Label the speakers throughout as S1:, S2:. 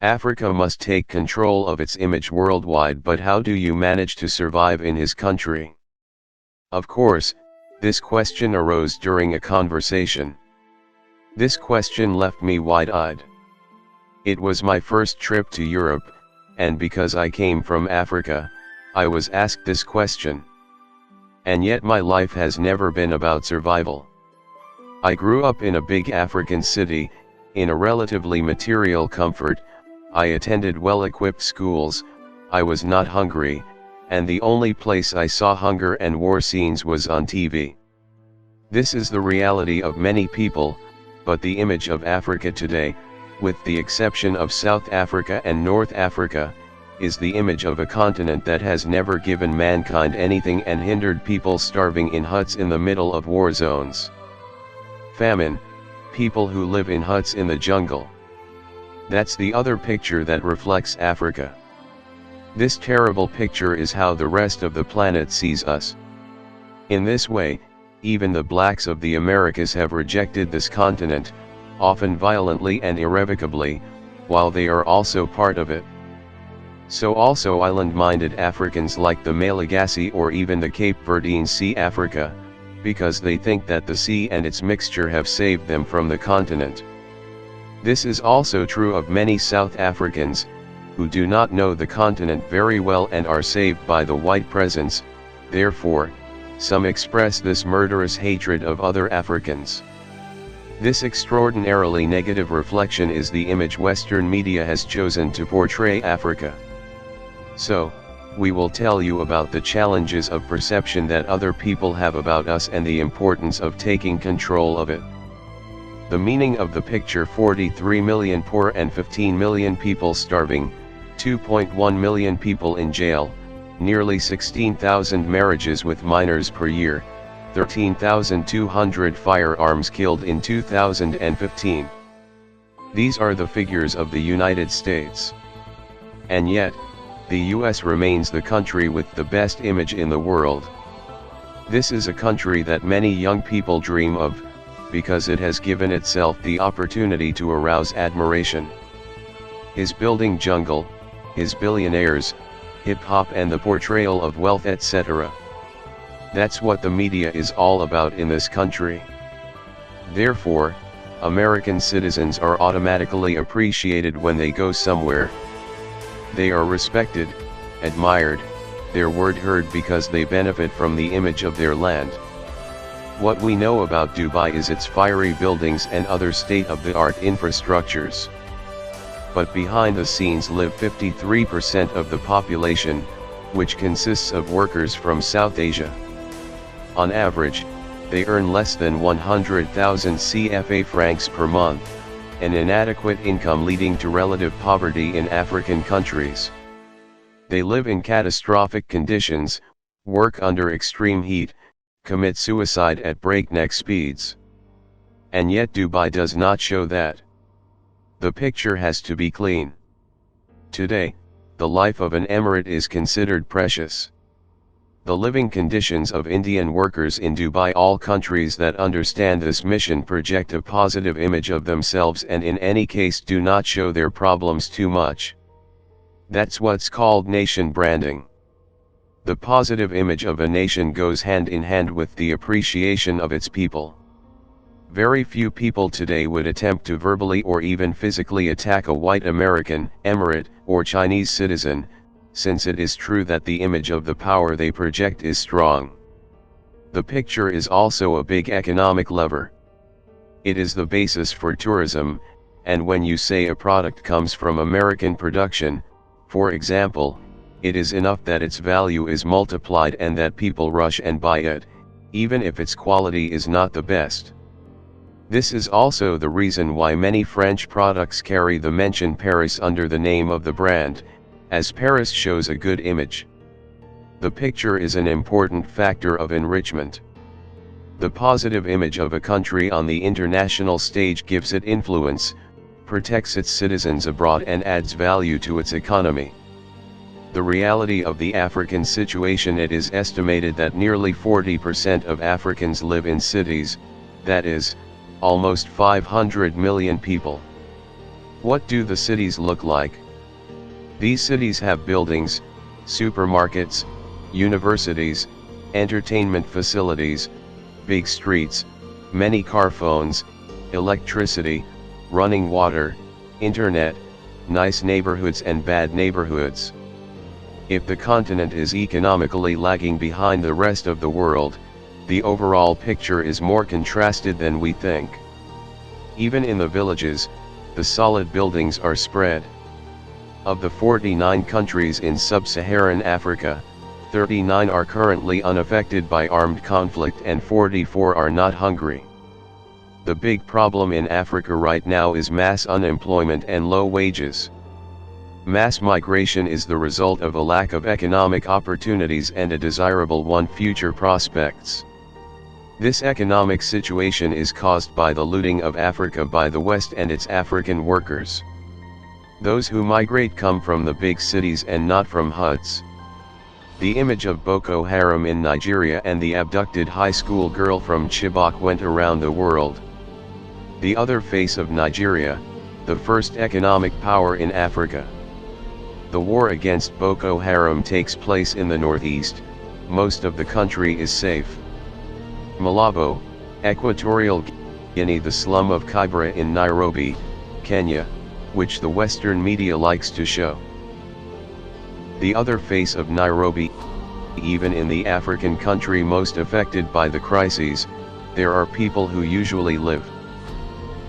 S1: Africa must take control of its image worldwide, but how do you manage to survive in his country? Of course, this question arose during a conversation. This question left me wide-eyed. It was my first trip to Europe, and because I came from Africa, I was asked this question. And yet my life has never been about survival. I grew up in a big African city, in a relatively material comfort. I attended well-equipped schools, I was not hungry, and the only place I saw hunger and war scenes was on TV. This is the reality of many people, but the image of Africa today, with the exception of South Africa and North Africa, is the image of a continent that has never given mankind anything and hindered people starving in huts in the middle of war zones. Famine, people who live in huts in the jungle. That's the other picture that reflects Africa. This terrible picture is how the rest of the planet sees us. In this way, even the blacks of the Americas have rejected this continent, often violently and irrevocably, while they are also part of it. So also island-minded Africans like the Malagasy or even the Cape Verdean Sea Africa, because they think that the sea and its mixture have saved them from the continent. This is also true of many South Africans, who do not know the continent very well and are saved by the white presence. Therefore, some express this murderous hatred of other Africans. This extraordinarily negative reflection is the image Western media has chosen to portray Africa. So, we will tell you about the challenges of perception that other people have about us and the importance of taking control of it. The meaning of the picture: 43 million poor and 15 million people starving, 2.1 million people in jail, nearly 16,000 marriages with minors per year, 13,200 firearms killed in 2015. These are the figures of the United States. And yet, the US remains the country with the best image in the world. This is a country that many young people dream of, because it has given itself the opportunity to arouse admiration. His building jungle, his billionaires, hip-hop and the portrayal of wealth, etc. That's what the media is all about in this country. Therefore, American citizens are automatically appreciated when they go somewhere. They are respected, admired, their word heard because they benefit from the image of their land. What we know about Dubai is its fiery buildings and other state-of-the-art infrastructures. But behind the scenes live 53% of the population, which consists of workers from South Asia. On average, they earn less than 100,000 CFA francs per month, an inadequate income leading to relative poverty in African countries. They live in catastrophic conditions, work under extreme heat, commit suicide at breakneck speeds. And yet Dubai does not show that. The picture has to be clean. Today, the life of an emirate is considered precious. The living conditions of Indian workers in Dubai. All countries that understand this mission project a positive image of themselves and in any case do not show their problems too much. That's what's called nation branding. The positive image of a nation goes hand in hand with the appreciation of its people. Very few people today would attempt to verbally or even physically attack a white American, emirate, or Chinese citizen, since it is true that the image of the power they project is strong. The picture is also a big economic lever. It is the basis for tourism, and when you say a product comes from American production, for example, it is enough that its value is multiplied and that people rush and buy it, even if its quality is not the best. This is also the reason why many French products carry the mention Paris under the name of the brand, as Paris shows a good image. The picture is an important factor of enrichment. The positive image of a country on the international stage gives it influence, protects its citizens abroad and adds value to its economy. The reality of the African situation: it is estimated that nearly 40% of Africans live in cities, that is, almost 500 million people. What do the cities look like? These cities have buildings, supermarkets, universities, entertainment facilities, big streets, many car phones, electricity, running water, internet, nice neighborhoods and bad neighborhoods. If the continent is economically lagging behind the rest of the world, the overall picture is more contrasted than we think. Even in the villages, the solid buildings are spread. Of the 49 countries in sub-Saharan Africa, 39 are currently unaffected by armed conflict and 44 are not hungry. The big problem in Africa right now is mass unemployment and low wages. Mass migration is the result of a lack of economic opportunities and a desirable one future prospects. This economic situation is caused by the looting of Africa by the West and its African workers. Those who migrate come from the big cities and not from huts. The image of Boko Haram in Nigeria and the abducted high school girl from Chibok went around the world. The other face of Nigeria, the first economic power in Africa. The war against Boko Haram takes place in the northeast, most of the country is safe. Malabo, Equatorial Guinea, the slum of Kibera in Nairobi, Kenya, which the Western media likes to show. The other face of Nairobi, even in the African country most affected by the crises, there are people who usually live.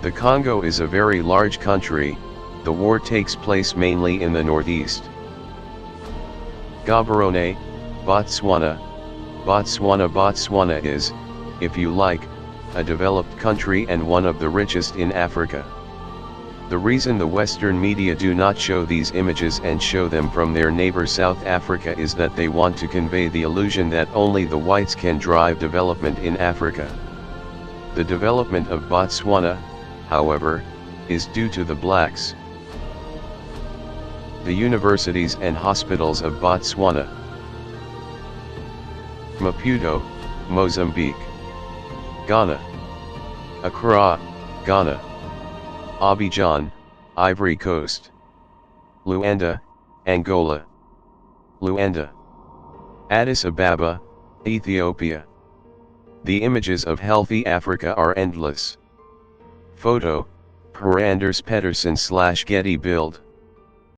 S1: The Congo is a very large country, the war takes place mainly in the northeast. Gaborone, Botswana. Botswana is, if you like, a developed country and one of the richest in Africa. The reason the Western media do not show these images and show them from their neighbor South Africa is that they want to convey the illusion that only the whites can drive development in Africa. The development of Botswana, however, is due to the blacks. The universities and hospitals of Botswana. Maputo, Mozambique. Ghana. Accra, Ghana. Abidjan, Ivory Coast. Luanda, Angola. Luanda. Addis Ababa, Ethiopia. The images of healthy Africa are endless. Photo, Per Anders Pettersson / Getty Build.